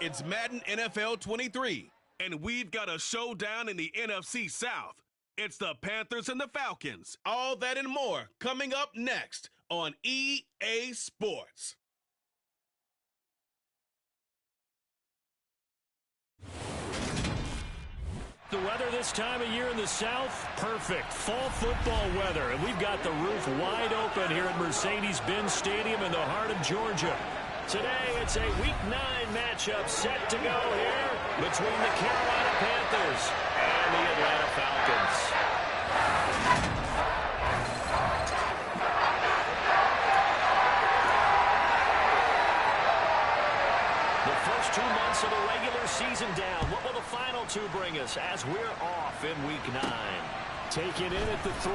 It's Madden NFL 23, and we've got a showdown in the NFC South. It's the Panthers and the Falcons. All that and more coming up next on EA Sports. The weather this time of year in the South, perfect. Fall football weather, and we've got the roof wide open here at Mercedes-Benz Stadium in the heart of Georgia. Today, it's a Week 9 matchup set to go here between the Carolina Panthers and the Atlanta Falcons. The first 2 months of the regular season down. What will the final 2 bring us as we're off in Week 9? Taken in at the 3.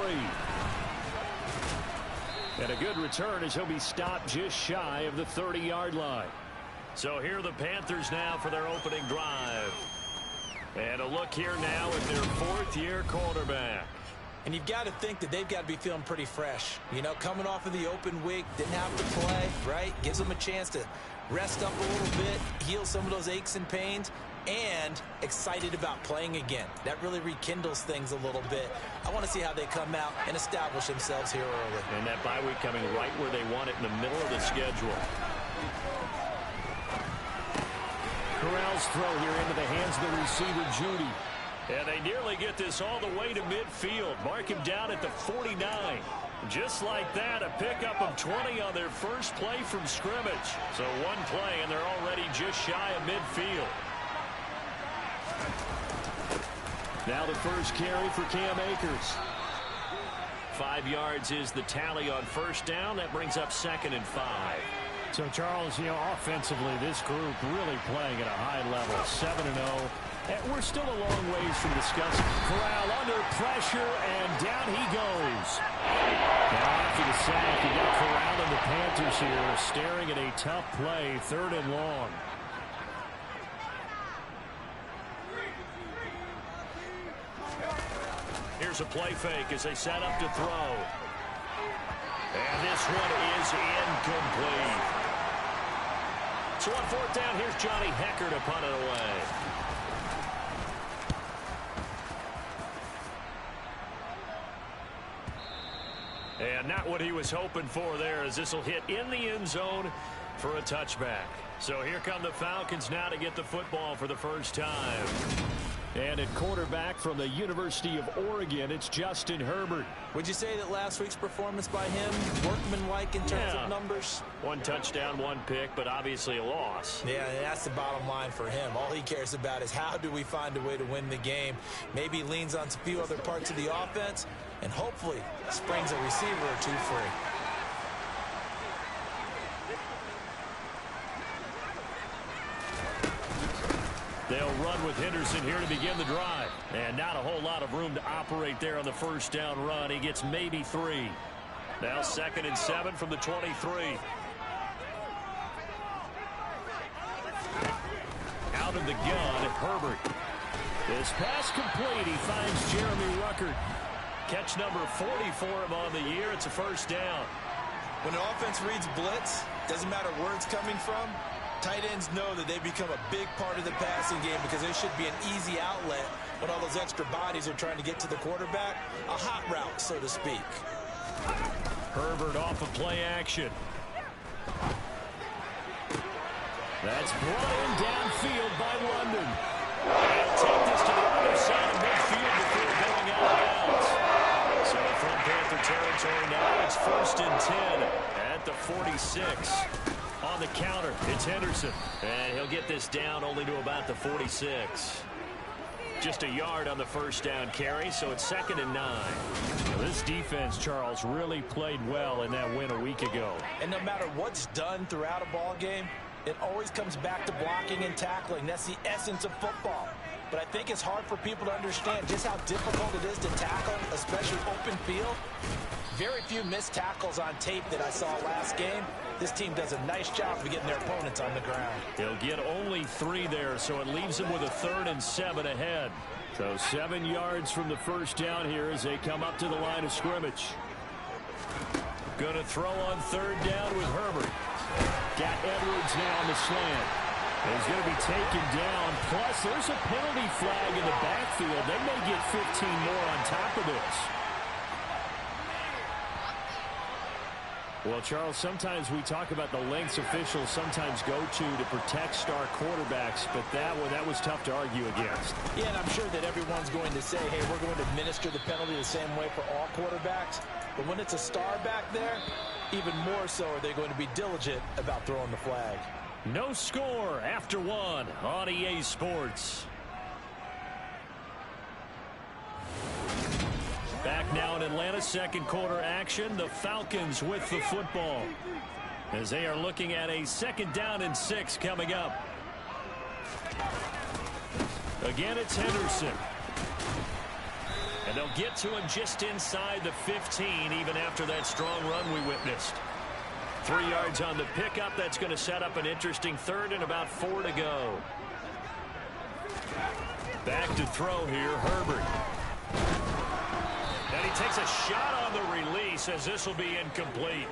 And a good return as he'll be stopped just shy of the 30-yard line. So here are the Panthers now for their opening drive. And a look here now at their 4th-year quarterback. And you've got to think that they've got to be feeling pretty fresh. You know, coming off of the open week, didn't have to play, right? Gives them a chance to rest up a little bit, heal some of those aches and pains, and excited about playing again. That really rekindles things a little bit. I want to see how they come out and establish themselves here early. And that bye week coming right where they want it in the middle of the schedule. Corral's throw here into the hands of the receiver, Judy. And they nearly get this all the way to midfield. Mark him down at the 49. Just like that, a pickup of 20 on their first play from scrimmage. So one play, and they're already just shy of midfield. Now the first carry for Cam Akers. 5 yards is the tally on first down. That brings up 2nd and 5. So, Charles, you know, offensively, this group really playing at a high level, 7-0. And we're still a long ways from discussing. Corral under pressure, and down he goes. Now after the sack, you got Corral and the Panthers here staring at a tough play, 3rd and long. Here's a play fake as they set up to throw. And this one is incomplete. So on 4th down, here's Johnny Hecker to punt it away. And not what he was hoping for there, as this will hit in the end zone for a touchback. So here come the Falcons now to get the football for the first time. And at quarterback from the University of Oregon, it's Justin Herbert. Would you say that last week's performance by him, workmanlike in terms of numbers? 1 touchdown, 1 pick, but obviously a loss. Yeah, that's the bottom line for him. All he cares about is how do we find a way to win the game. Maybe he leans on a few other parts of the offense, and hopefully springs a receiver or 2 free. They'll run with Henderson here to begin the drive. And not a whole lot of room to operate there on the first down run. He gets maybe 3. Now 2nd and 7 from the 23. Out of the gun, Herbert. This pass complete. He finds Jeremy Ruckert. Catch number 40 for him on the year. It's a first down. When the offense reads blitz, doesn't matter where it's coming from, tight ends know that they become a big part of the passing game because there should be an easy outlet when all those extra bodies are trying to get to the quarterback. A hot route, so to speak. Herbert off of play action. That's brought in downfield by London. They'll take this to the other side of midfield before going out of bounds. So from Panther territory now, it's 1st and 10 at the 46. On the counter, it's Henderson. And he'll get this down only to about the 46. Just a yard on the first down carry, so it's 2nd and 9. Now this defense, Charles, really played well in that win a week ago. And no matter what's done throughout a ball game, it always comes back to blocking and tackling. That's the essence of football. But I think it's hard for people to understand just how difficult it is to tackle, especially open field. Very few missed tackles on tape that I saw last game. This team does a nice job of getting their opponents on the ground. He'll get only 3 there, so it leaves him with a 3rd and 7 ahead. So 7 yards from the first down here as they come up to the line of scrimmage. Going to throw on 3rd down with Herbert. Got Edwards now on the slant. He's going to be taken down. Plus, there's a penalty flag in the backfield. They may get 15 more on top of this. Well, Charles, sometimes we talk about the lengths officials sometimes go to protect star quarterbacks, but that was tough to argue against. Yeah, and I'm sure that everyone's going to say, hey, we're going to administer the penalty the same way for all quarterbacks. But when it's a star back there, even more so are they going to be diligent about throwing the flag. No score after one on EA Sports. Back now in Atlanta, second quarter action. The Falcons with the football as they are looking at a 2nd down and 6 coming up. Again, it's Henderson. And they'll get to him just inside the 15, even after that strong run we witnessed. 3 yards on the pickup. That's going to set up an interesting 3rd and about 4 to go. Back to throw here, Herbert. And he takes a shot on the release as this will be incomplete.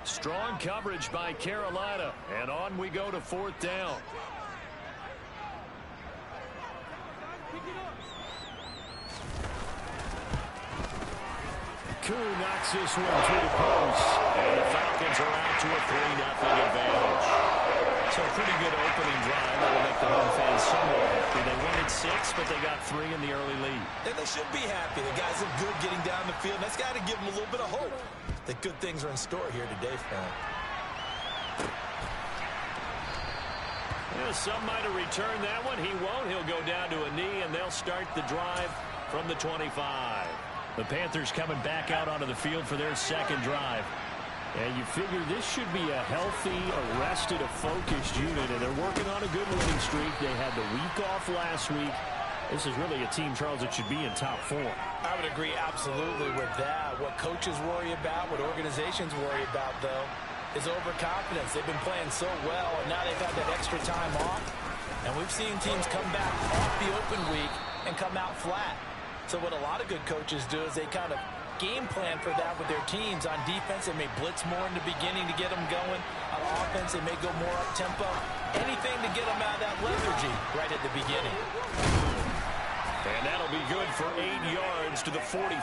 Strong coverage by Carolina. And on we go to 4th down. Koo knocks this one to the post. And the Falcons are out to a 3-0 advantage. So a pretty good opening drive that will make the home fans somewhat happy. They wanted 6, but they got 3 in the early lead. And they should be happy. The guys look good getting down the field. That's got to give them a little bit of hope that good things are in store here today for them. Yeah, some might have returned that one. He won't. He'll go down to a knee, and they'll start the drive from the 25. The Panthers coming back out onto the field for their 2nd drive. And you figure this should be a healthy, arrested, a focused unit, and they're working on a good winning streak. They had the week off last week. This is really a team, Charles, that should be in top 4. I would agree absolutely with that. What coaches worry about, what organizations worry about, though, is overconfidence. They've been playing so well, and now they've had that extra time off. And we've seen teams come back off the open week and come out flat. So what a lot of good coaches do is they kind of game plan for that with their teams. On defense, they may blitz more in the beginning to get them going. On offense, they may go more up-tempo. Anything to get them out of that lethargy right at the beginning. And that'll be good for 8 yards to the 45.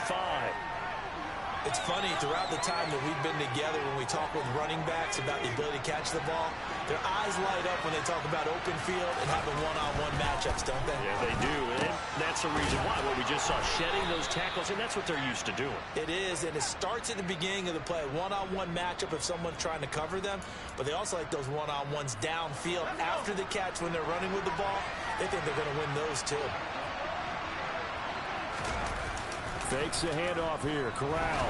It's funny, throughout the time that we've been together, when we talk with running backs about the ability to catch the ball, their eyes light up when they talk about open field and having one-on-one matchups, don't they? Yeah, they do. And that's the reason why. What we just saw, shedding those tackles, and that's what they're used to doing. It is, and it starts at the beginning of the play. One-on-one matchup if someone's trying to cover them, but they also like those one-on-ones downfield after the catch when they're running with the ball. They think they're going to win those too. Fakes the handoff here. Corral.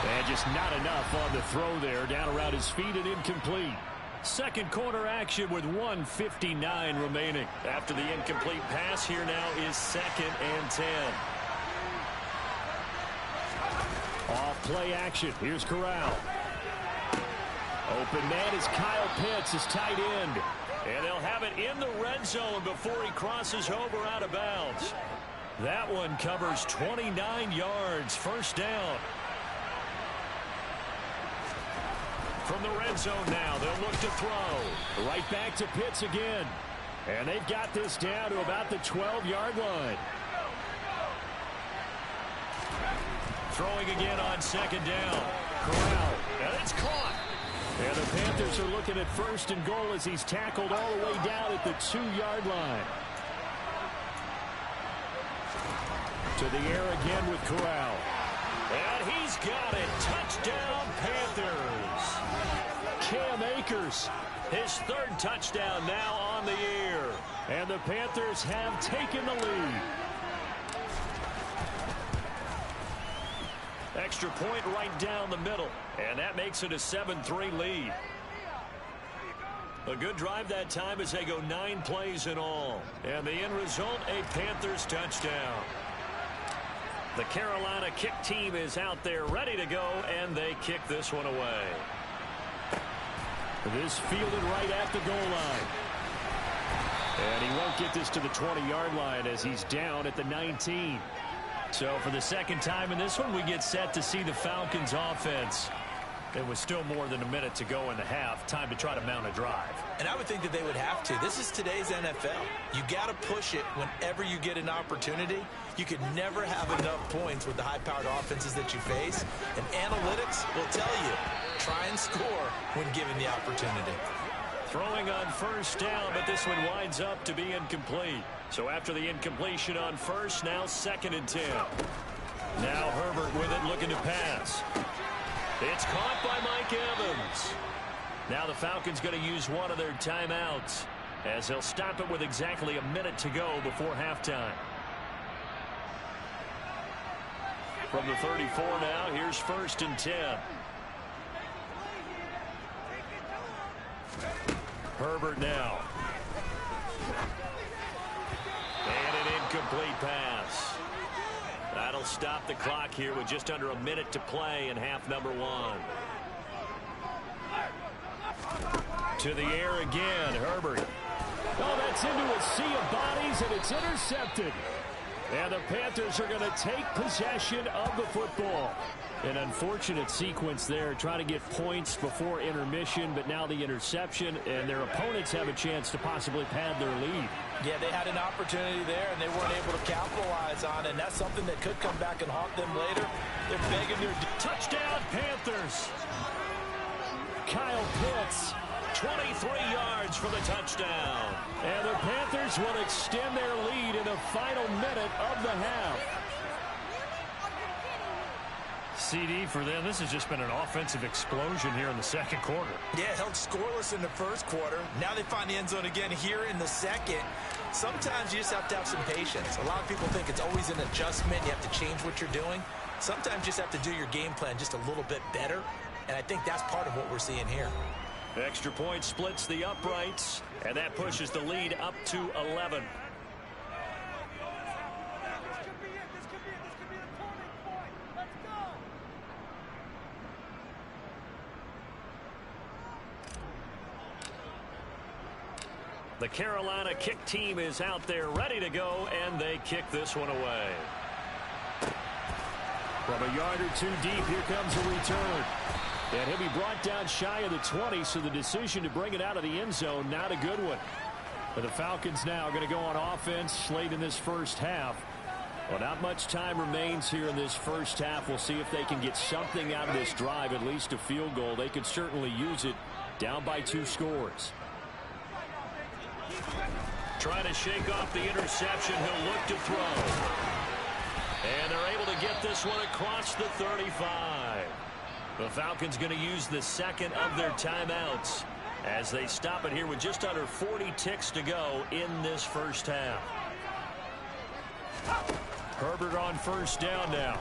And just not enough on the throw there. Down around his feet and incomplete. Second quarter action with 1:59 remaining. After the incomplete pass, here now is 2nd and 10. Off play action. Here's Corral. Open man is Kyle Pitts, his tight end. And they'll have it in the red zone before he crosses over out of bounds. That one covers 29 yards. First down. From the red zone now, they'll look to throw. Right back to Pitts again. And they've got this down to about the 12-yard line. Throwing again on 2nd down. Corral. And it's caught. And the Panthers are looking at 1st and goal as he's tackled all the way down at the 2-yard line. To the air again with Corral. And he's got it. Touchdown, Panthers. Cam Akers, his 3rd touchdown now on the year. And the Panthers have taken the lead. Extra point right down the middle. And that makes it a 7-3 lead. A good drive that time as they go 9 plays in all. And the end result, a Panthers touchdown. The Carolina kick team is out there ready to go, and they kick this one away. This fielded right at the goal line. And he won't get this to the 20-yard line as he's down at the 19. So for the 2nd time in this one, we get set to see the Falcons offense. It was still more than a minute to go in the half. Time to try to mount a drive. And I would think that they would have to. This is today's NFL. You got to push it whenever you get an opportunity. You could never have enough points with the high-powered offenses that you face. And analytics will tell you, try and score when given the opportunity. Throwing on first down, but this one winds up to be incomplete. So after the incompletion on first, now 2nd and 10. Now Herbert with it, looking to pass. It's caught by Mike Evans. Now the Falcons going to use one of their timeouts as they'll stop it with exactly a minute to go before halftime. From the 34 now, here's 1st and 10. Herbert now. And an incomplete pass. That'll stop the clock here with just under a minute to play in half number 1. To the air again, Herbert. Oh, that's into a sea of bodies, and it's intercepted. And the Panthers are going to take possession of the football. An unfortunate sequence there, trying to get points before intermission, but now the interception, and their opponents have a chance to possibly pad their lead. Yeah, they had an opportunity there, and they weren't able to capitalize on it, and that's something that could come back and haunt them later. They're begging their touchdown, Panthers. Kyle Pitts. 23 yards for the touchdown. And the Panthers will extend their lead in the final minute of the half. CD for them, this has just been an offensive explosion here in the second quarter. Yeah, held scoreless in the first quarter. Now they find the end zone again here in the second. Sometimes you just have to have some patience. A lot of people think it's always an adjustment. You have to change what you're doing. Sometimes you just have to do your game plan just a little bit better. And I think that's part of what we're seeing here. Extra point splits the uprights, and that pushes the lead up to 11. The Carolina kick team is out there ready to go, and they kick this one away. From a yard or two deep, here comes a return. And he'll be brought down shy of the 20, so the decision to bring it out of the end zone, not a good one. But the Falcons now going to go on offense late in this first half. Well, not much time remains here in this first half. We'll see if they can get something out of this drive, at least a field goal. They could certainly use it, down by 2 scores. Trying to shake off the interception. He'll look to throw. And they're able to get this one across the 35. The Falcons going to use the second of their timeouts as they stop it here with just under 40 ticks to go in this first half. Herbert on first down now.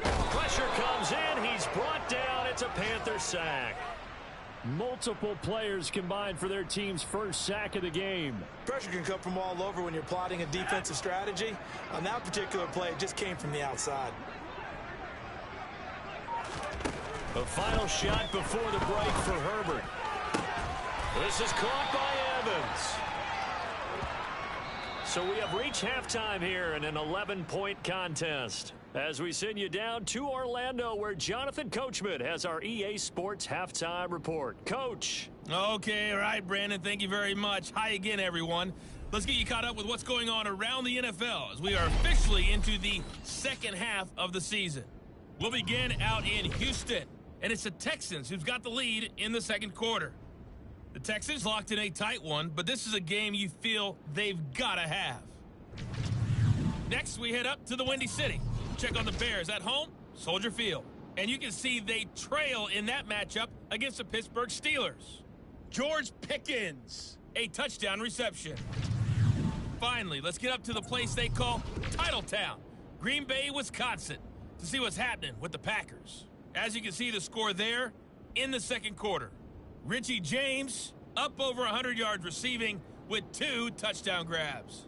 Pressure comes in. He's brought down. It's a Panther sack. Multiple players combined for their team's first sack of the game. Pressure can come from all over when you're plotting a defensive strategy. On that particular play, it just came from the outside. The final shot before the break for Herbert. This is caught by Evans. So we have reached halftime here in an 11-point contest. As we send you down to Orlando, where Jonathan Coachman has our EA Sports Halftime Report. Coach. Okay, all right, Brandon, thank you very much. Hi again, everyone. Let's get you caught up with what's going on around the NFL as we are officially into the second half of the season. We'll begin out in Houston, and it's the Texans who've got the lead in the second quarter. The Texans locked in a tight one, but this is a game you feel they've got to have. Next, we head up to the Windy City. Check on the Bears at home, Soldier Field. And you can see they trail in that matchup against the Pittsburgh Steelers. George Pickens, a touchdown reception. Finally, let's get up to the place they call Titletown, Green Bay, Wisconsin, to see what's happening with the Packers. As you can see, the score there in the second quarter. Richie James up over 100 yards receiving with 2 touchdown grabs.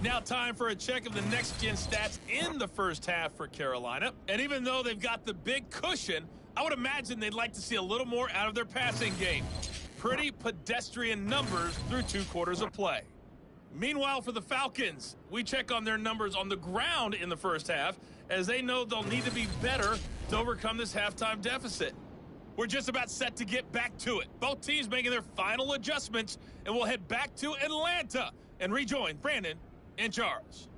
Now time for a check of the next-gen stats in the first half for Carolina. And even though they've got the big cushion, I would imagine they'd like to see a little more out of their passing game. Pretty pedestrian numbers through 2 quarters of play. Meanwhile, for the Falcons, we check on their numbers on the ground in the first half, as they know they'll need to be better to overcome this halftime deficit. We're just about set to get back to it. Both teams making their final adjustments, and we'll head back to Atlanta and rejoin Brandon and Charles.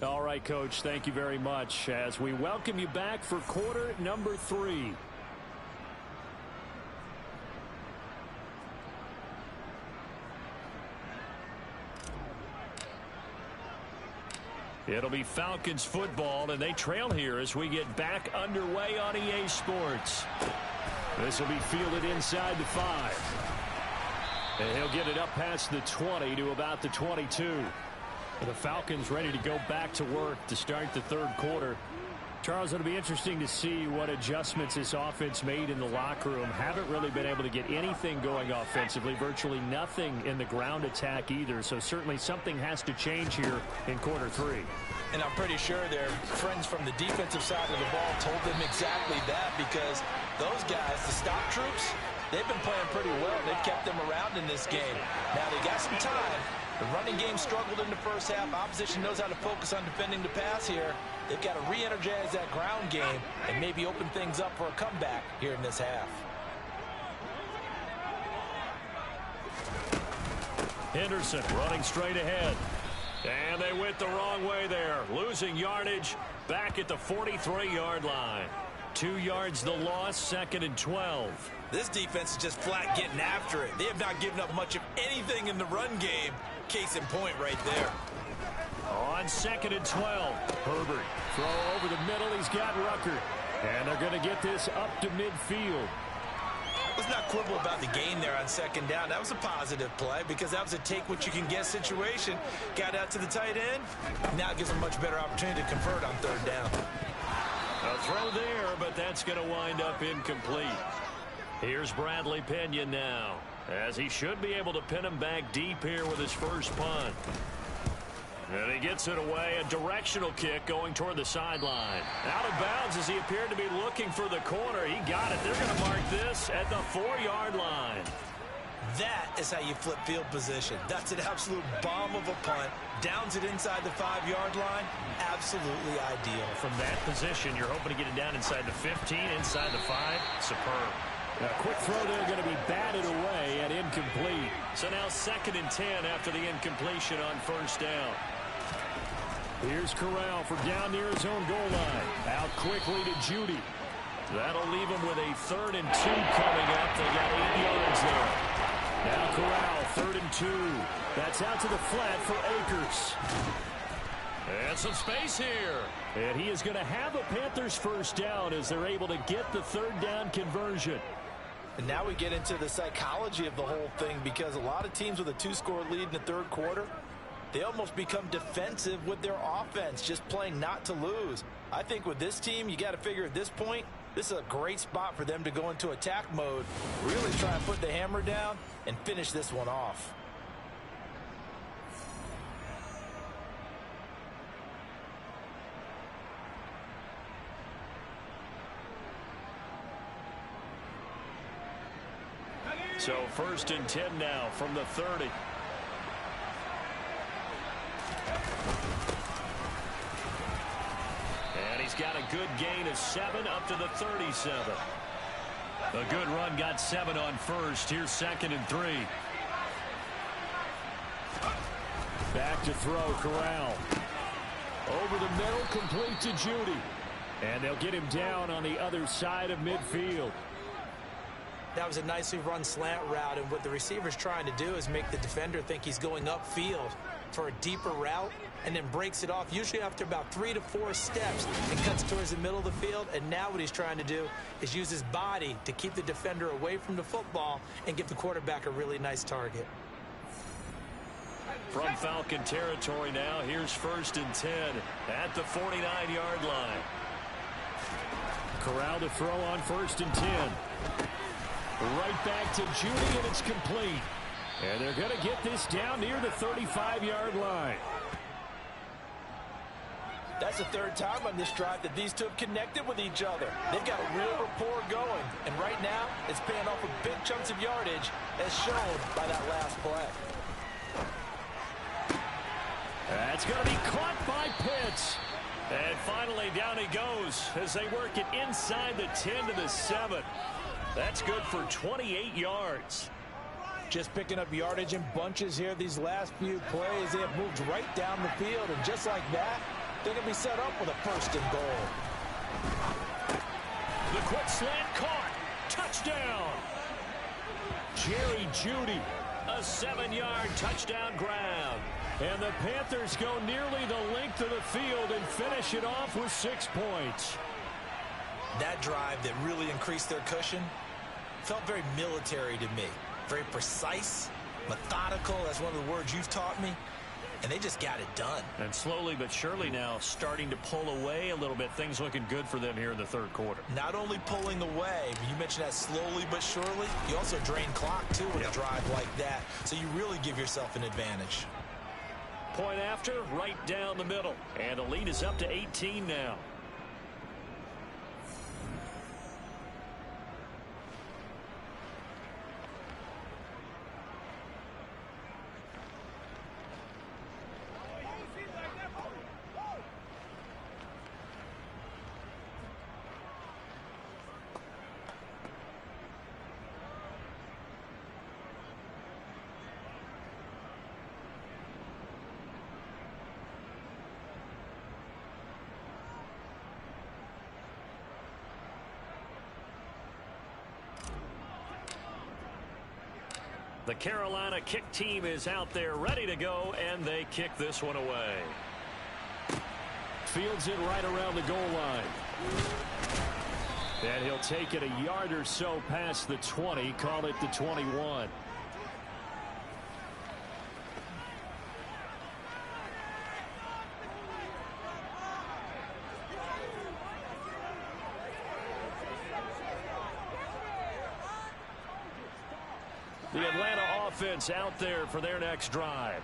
All right, Coach, thank you very much as we welcome you back for quarter number 3. It'll be Falcons football, and they trail here as we get back underway on EA Sports. This will be fielded inside the 5. And he'll get it up past the 20 to about the 22. The Falcons ready to go back to work to start the third quarter. Charles, it'll be interesting to see what adjustments this offense made in the locker room. Haven't really been able to get anything going offensively, virtually nothing in the ground attack either. So certainly something has to change here in quarter 3. And I'm pretty sure their friends from the defensive side of the ball told them exactly that, because those guys, the stop troops, they've been playing pretty well. They've kept them around in this game. Now they got some time. The running game struggled in the first half. Opposition knows how to focus on defending the pass here. They've got to re-energize that ground game and maybe open things up for a comeback here in this half. Henderson running straight ahead. And they went the wrong way there. Losing yardage back at the 43-yard line. 2 yards the loss, 2nd and 12. This defense is just flat getting after it. They have not given up much of anything in the run game. Case in point right there. On 2nd and 12, Herbert throw over the middle. He's got Rucker. And they're going to get this up to midfield. Let's not quibble about the gain there on 2nd down. That was a positive play because that was a take-what-you-can-get situation. Got out to the tight end. Now it gives them a much better opportunity to convert on 3rd down. A throw there, but that's going to wind up incomplete. Here's Bradley Pena now, as he should be able to pin him back deep here with his first punt. And he gets it away, a directional kick going toward the sideline. Out of bounds as he appeared to be looking for the corner. He got it. They're going to mark this at the 4-yard line. That is how you flip field position. That's an absolute bomb of a punt. Downs it inside the 5-yard line. Absolutely ideal. From that position, you're hoping to get it down inside the 15, inside the 5. Superb. A quick throw there going to be batted away and incomplete. So now 2nd and 10 after the incompletion on 1st down. Here's Corral for down near his own goal line. Out quickly to Judy. That'll leave him with a 3rd and 2 coming up. They got 8 yards there. Now Corral, 3rd and 2. That's out to the flat for Akers. And some space here. And he is going to have a Panthers first down as they're able to get the 3rd down conversion. And now we get into the psychology of the whole thing, because a lot of teams with a 2-score lead in the 3rd quarter, they almost become defensive with their offense, just playing not to lose. I think with this team, you got to figure at this point, this is a great spot for them to go into attack mode, really try and put the hammer down and finish this one off. So 1st and 10 now from the 30. And he's got a good gain of 7 up to the 37. A good run got 7 on 1st. Here's 2nd and 3. Back to throw, Corral. Over the middle, complete to Judy. And they'll get him down on the other side of midfield. That was a nicely run slant route, and what the receiver's trying to do is make the defender think he's going upfield for a deeper route, and then breaks it off, usually after about 3 to 4 steps, and cuts towards the middle of the field. And now what he's trying to do is use his body to keep the defender away from the football and give the quarterback a really nice target. From Falcon territory now, here's 1st and 10 at the 49-yard line. Corral to throw on 1st and 10. Right back to Judy, and it's complete. And they're going to get this down near the 35-yard line. That's the 3rd time on this drive that these two have connected with each other. They've got a real rapport going. And right now, it's paying off with big chunks of yardage, as shown by that last play. That's going to be caught by Pitts. And finally, down he goes as they work it inside the 10 to the 7. That's good for 28 yards. Just picking up yardage in bunches here these last few plays. They have moved right down the field, and just like that, they're going to be set up with a first and goal. The quick slant caught. Touchdown. Jerry Jeudy, a 7-yard touchdown grab. And the Panthers go nearly the length of the field and finish it off with 6 points. That drive that really increased their cushion felt very military to me. Very precise, methodical. That's one of the words you've taught me. And they just got it done. And slowly but surely now starting to pull away a little bit. Things looking good for them here in the third quarter. Not only pulling away, but you mentioned that slowly but surely. You also drain clock, too, with a drive like that. So you really give yourself an advantage. Point after, right down the middle. And the lead is up to 18 now. The Carolina kick team is out there ready to go, and they kick this one away. Fields it right around the goal line. And he'll take it a yard or so past the 20, call it the 21. The Atlanta offense out there for their next drive.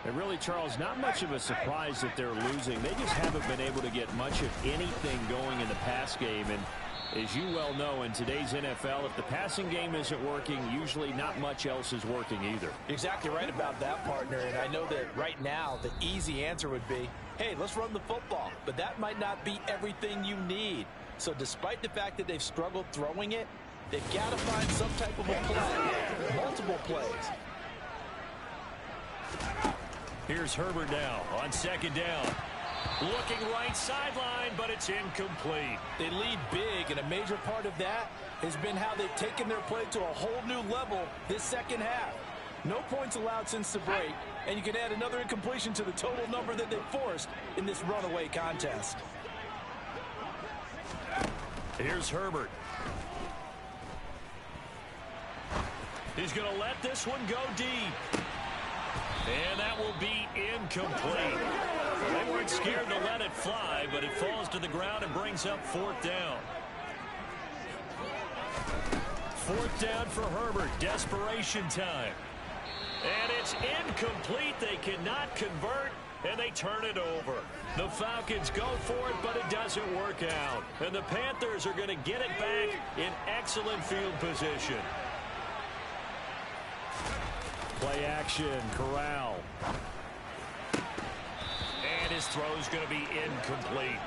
And really, Charles, not much of a surprise that they're losing. They just haven't been able to get much of anything going in the pass game. And as you well know, in today's NFL, if the passing game isn't working, usually not much else is working either. You're exactly right about that, partner. And I know that right now the easy answer would be, hey, let's run the football. But that might not be everything you need. So despite the fact that they've struggled throwing it, they've got to find some type of a play, multiple plays. Here's Herbert now on second down. Looking right sideline, but it's incomplete. They lead big, and a major part of that has been how they've taken their play to a whole new level this second half. No points allowed since the break, and you can add another incompletion to the total number that they forced in this runaway contest. Here's Herbert. He's going to let this one go deep. And that will be incomplete. They weren't scared to let it fly, but it falls to the ground and brings up fourth down. Fourth down for Herbert. Desperation time. And it's incomplete. They cannot convert, and they turn it over. The Falcons go for it, but it doesn't work out. And the Panthers are going to get it back in excellent field position. Play action, Corral. And his throw's going to be incomplete.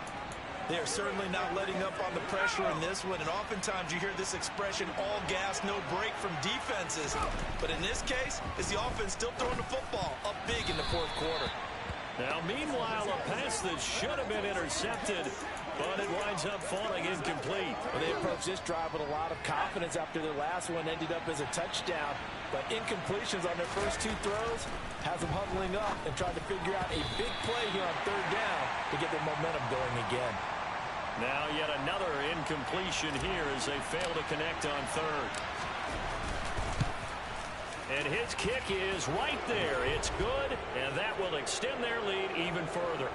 They are certainly not letting up on the pressure in this one, and oftentimes you hear this expression, all gas, no break from defenses. But in this case, it's the offense still throwing the football up big in the fourth quarter. Now, meanwhile, a pass that should have been intercepted, but it winds up falling incomplete. Well, they approached this drive with a lot of confidence after their last one ended up as a touchdown. But incompletions on their first two throws has them huddling up and trying to figure out a big play here on third down to get their momentum going again. Now yet another incompletion here as they fail to connect on third. And his kick is right there. It's good, and that will extend their lead even further.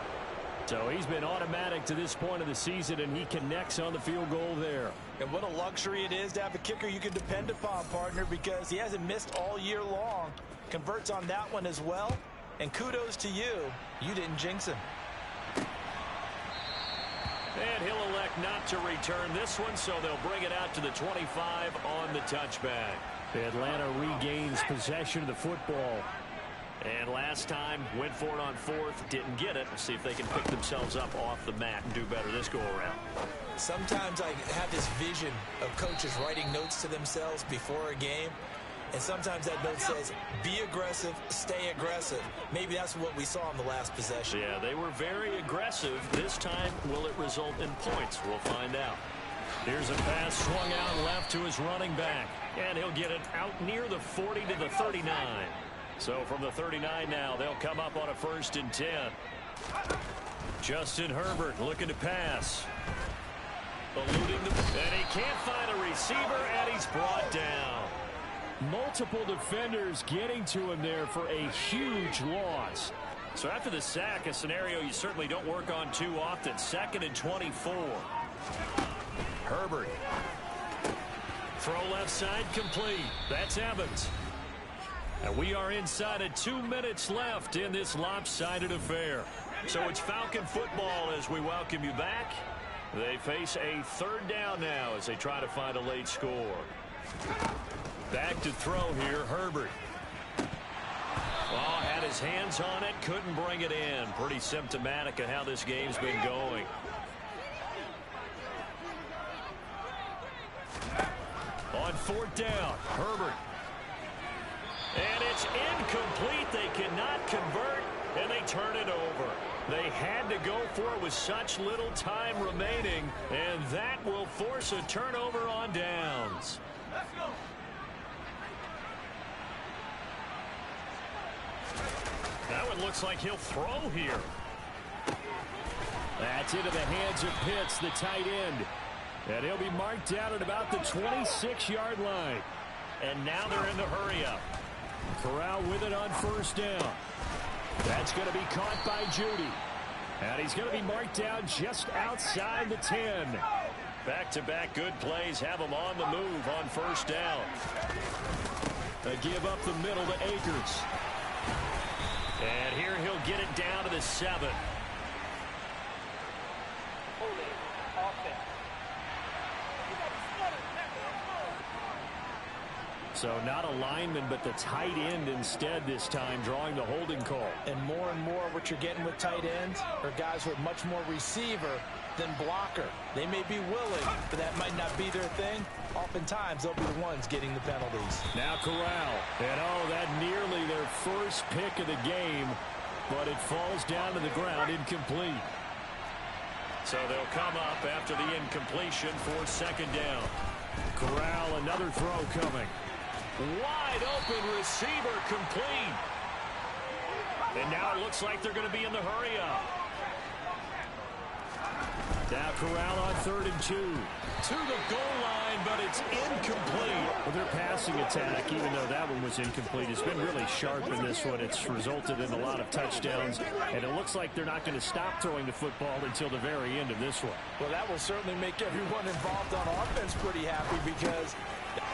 So he's been automatic to this point of the season, and he connects on the field goal there. And what a luxury it is to have a kicker you can depend upon, partner, because he hasn't missed all year long. Converts on that one as well. And kudos to you. You didn't jinx him. And he'll elect not to return this one, so they'll bring it out to the 25 on the touchback. Atlanta regains possession of the football. And last time, went for it on fourth, didn't get it. We'll see if they can pick themselves up off the mat and do better this go-around. Sometimes I have this vision of coaches writing notes to themselves before a game. And sometimes that note says, be aggressive, stay aggressive. Maybe that's what we saw in the last possession. Yeah, they were very aggressive. This time, will it result in points? We'll find out. Here's a pass swung out left to his running back. And he'll get it out near the 40 to the 39. So from the 39 now, they'll come up on a 1st and 10. Justin Herbert looking to pass. Eluding the... And he can't find a receiver, and he's brought down. Multiple defenders getting to him there for a huge loss. So after the sack, a scenario you certainly don't work on too often. 2nd and 24. Herbert. Throw left side complete. That's Evans. And we are inside of 2 minutes left in this lopsided affair. So it's Falcon football as we welcome you back. They face a 3rd down now as they try to find a late score. Back to throw here, Herbert. Oh, had his hands on it, couldn't bring it in. Pretty symptomatic of how this game's been going. On 4th down, Herbert. And it's incomplete. They cannot convert, and they turn it over. They had to go for it with such little time remaining, and that will force a turnover on downs. Let's go. Now it looks like he'll throw here. That's into the hands of Pitts, the tight end. And he'll be marked down at about the 26-yard line. And now they're in the hurry-up. Corral with it on 1st down. That's going to be caught by Judy. And he's going to be marked down just outside the 10. Back-to-back good plays have him on the move on 1st down. They give up the middle to Akers. And here he'll get it down to the 7. So not a lineman, but the tight end instead this time, drawing the holding call. And more what you're getting with tight ends are guys who are much more receiver than blocker. They may be willing, but that might not be their thing. Oftentimes, they'll be the ones getting the penalties. Now Corral. And that nearly their first pick of the game, but it falls down to the ground incomplete. So they'll come up after the incompletion for 2nd down. Corral, another throw coming. Wide open receiver complete. And now it looks like they're going to be in the hurry-up. Now Corral on 3rd and 2. To the goal line, but it's incomplete. Well, their passing attack, even though that one was incomplete, has been really sharp in this one. It's resulted in a lot of touchdowns, and it looks like they're not going to stop throwing the football until the very end of this one. Well, that will certainly make everyone involved on offense pretty happy because...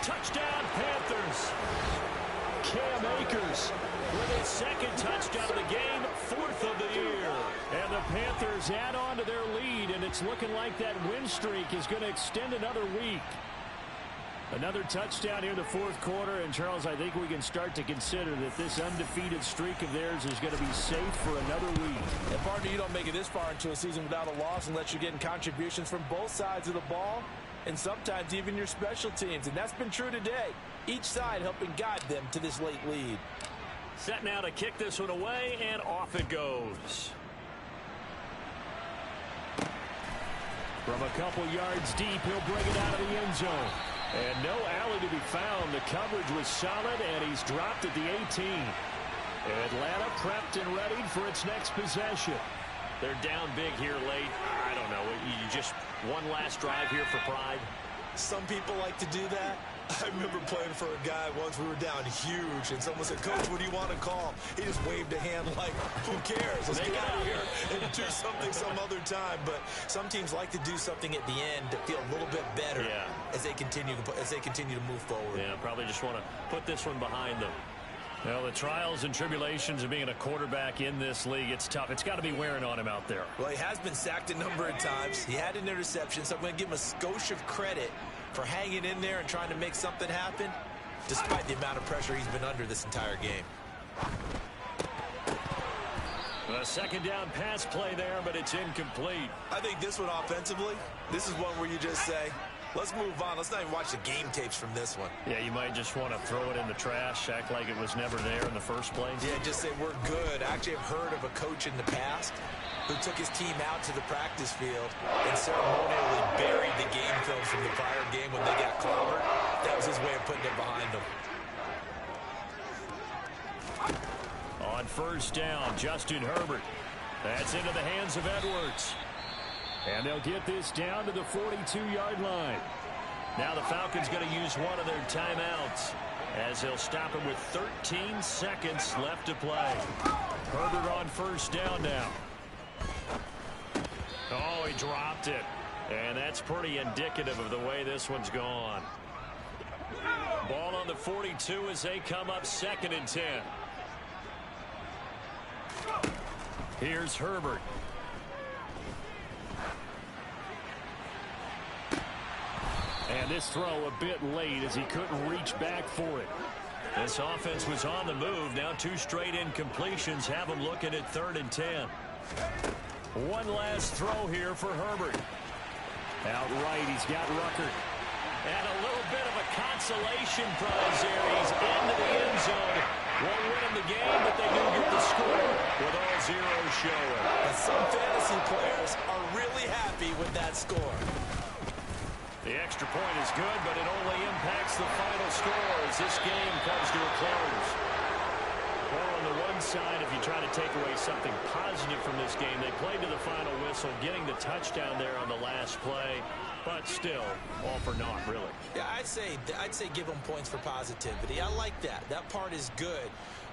Touchdown, Panthers. Cam Akers with his 2nd touchdown of the game, 4th of the year. And the Panthers add on to their lead, and it's looking like that win streak is going to extend another week. Another touchdown here in the 4th quarter, and Charles, I think we can start to consider that this undefeated streak of theirs is going to be safe for another week. And partner, you don't make it this far into a season without a loss unless you're getting contributions from both sides of the ball, and sometimes even your special teams, and that's been true today. Each side helping guide them to this late lead. Set now to kick this one away, and off it goes. From a couple yards deep, he'll bring it out of the end zone. And no alley to be found. The coverage was solid, and he's dropped at the 18. Atlanta prepped and readied for its next possession. They're down big here late. I don't know. You just one last drive here for pride. Some people like to do that. I remember playing for a guy once. We were down huge, and someone said, "Coach, what do you want to call?" He just waved a hand like, "Who cares? Let's get out of here and do something some other time." But some teams like to do something at the end to feel a little bit better as they continue to move forward. Yeah, probably just want to put this one behind them. Well, the trials and tribulations of being a quarterback in this league, it's tough. It's got to be wearing on him out there. Well, he has been sacked a number of times. He had an interception, so I'm going to give him a skosh of credit for hanging in there and trying to make something happen, despite the amount of pressure he's been under this entire game. A second down pass play there, but it's incomplete. I think this one offensively, this is one where you just say, let's move on. Let's not even watch the game tapes from this one. Yeah, you might just want to throw it in the trash, act like it was never there in the first place. Yeah, just say we're good. I actually have heard of a coach in the past who took his team out to the practice field and ceremonially buried the game film from the prior game when they got clobbered. That was his way of putting it behind them. On first down, Justin Herbert. That's into the hands of Edwards. And they'll get this down to the 42-yard line. Now the Falcons going to use one of their timeouts as they'll stop him with 13 seconds left to play. Herbert on first down now. Oh, he dropped it. And that's pretty indicative of the way this one's gone. Ball on the 42 as they come up 2nd and 10. Here's Herbert. And this throw a bit late as he couldn't reach back for it. This offense was on the move. Now 2 straight incompletions have them looking at 3rd and 10. One last throw here for Herbert. Outright, he's got Rucker. And a little bit of a consolation prize there. He's into the end zone. Won't win him the game, but they do get the score with all zeros showing. And some fantasy players are really happy with that score. The extra point is good, but it only impacts the final score as this game comes to a close. Well, on the one side, if you try to take away something positive from this game, they played to the final whistle, getting the touchdown there on the last play, but still, all for naught, really. Yeah, I'd say give them points for positivity. I like that. That part is good.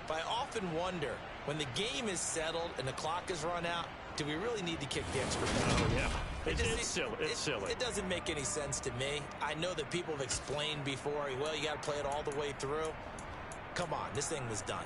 But I often wonder, when the game is settled and the clock is run out, do we really need to kick the extra point? Oh, yeah. It's silly. It's silly. It doesn't make any sense to me. I know that people have explained before, well, you got to play it all the way through. Come on, this thing was done.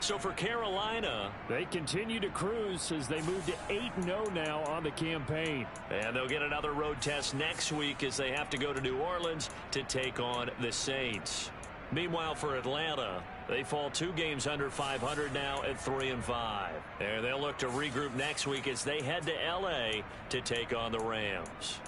So for Carolina, they continue to cruise as they move to 8-0 now on the campaign. And they'll get another road test next week as they have to go to New Orleans to take on the Saints. Meanwhile, for Atlanta, they fall 2 games under 500 now at 3-5. And they'll look to regroup next week as they head to L.A. to take on the Rams.